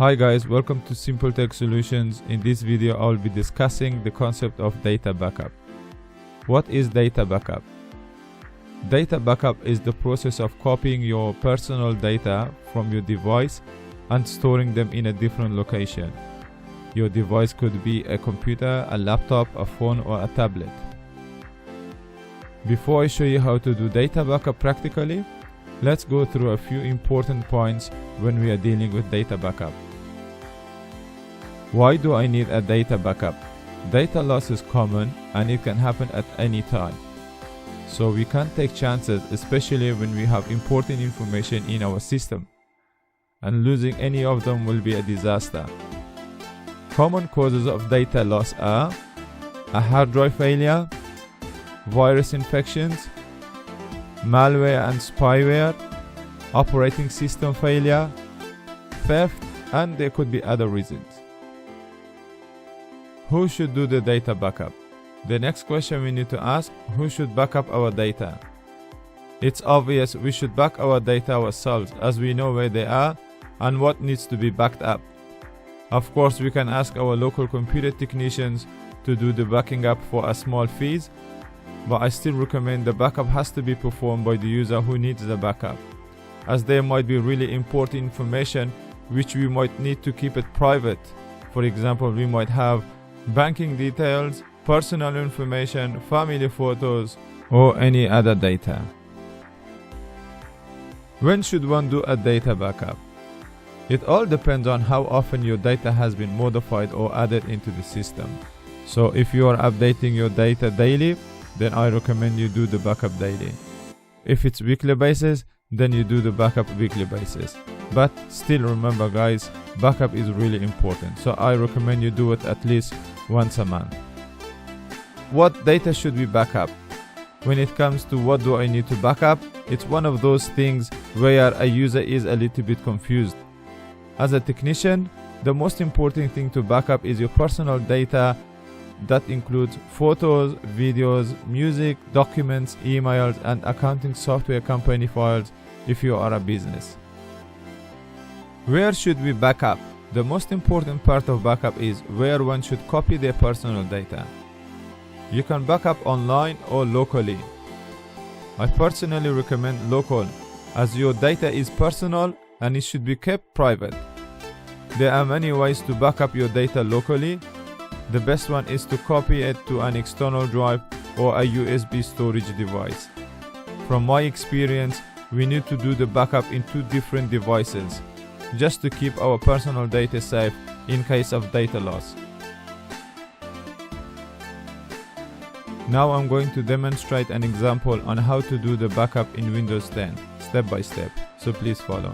Hi guys, welcome to SimpleTechSolutions. In this video I'll be discussing the concept of data backup. What is data backup? Data backup is the process of copying your personal data from your device and storing them in a different location. Your device could be a computer, a laptop, a phone, or a tablet. Before I show you how to do data backup practically, let's go through a few important points when we are dealing with data backup. Why do I need a data backup? Data loss is common and it can happen at any time. So we can't take chances, especially when we have important information in our system. And losing any of them will be a disaster. Common causes of data loss are a hard drive failure, virus infections, malware and spyware, operating system failure, theft, and there could be other reasons. Who should do the data backup? The next question we need to ask, who should back up our data? It's obvious we should back our data ourselves, as we know where they are and what needs to be backed up. Of course, we can ask our local computer technicians to do the backing up for a small fees, but I still recommend the backup has to be performed by the user who needs the backup, as there might be really important information which we might need to keep it private. For example, we might have banking details, personal information, family photos, or any other data. When should one do a data backup? It all depends on how often your data has been modified or added into the system. So if you are updating your data daily, then I recommend you do the backup daily. If it's weekly basis, then you do the backup weekly basis. But still remember guys, backup is really important, so I recommend you do it at least once a month. What data should we back up? When it comes to what do I need to back up, it's one of those things where a user is a little bit confused. As a technician, the most important thing to back up is your personal data. That includes photos, videos, music, documents, emails, and accounting software company files if you are a business. Where should we back up? The most important part of backup is where one should copy their personal data. You can back up online or locally. I personally recommend local, as your data is personal and it should be kept private. There are many ways to back up your data locally. The best one is to copy it to an external drive or a USB storage device. From my experience, we need to do the backup in two different devices, just to keep our personal data safe in case of data loss. Now I'm going to demonstrate an example on how to do the backup in Windows 10, step by step, so please follow.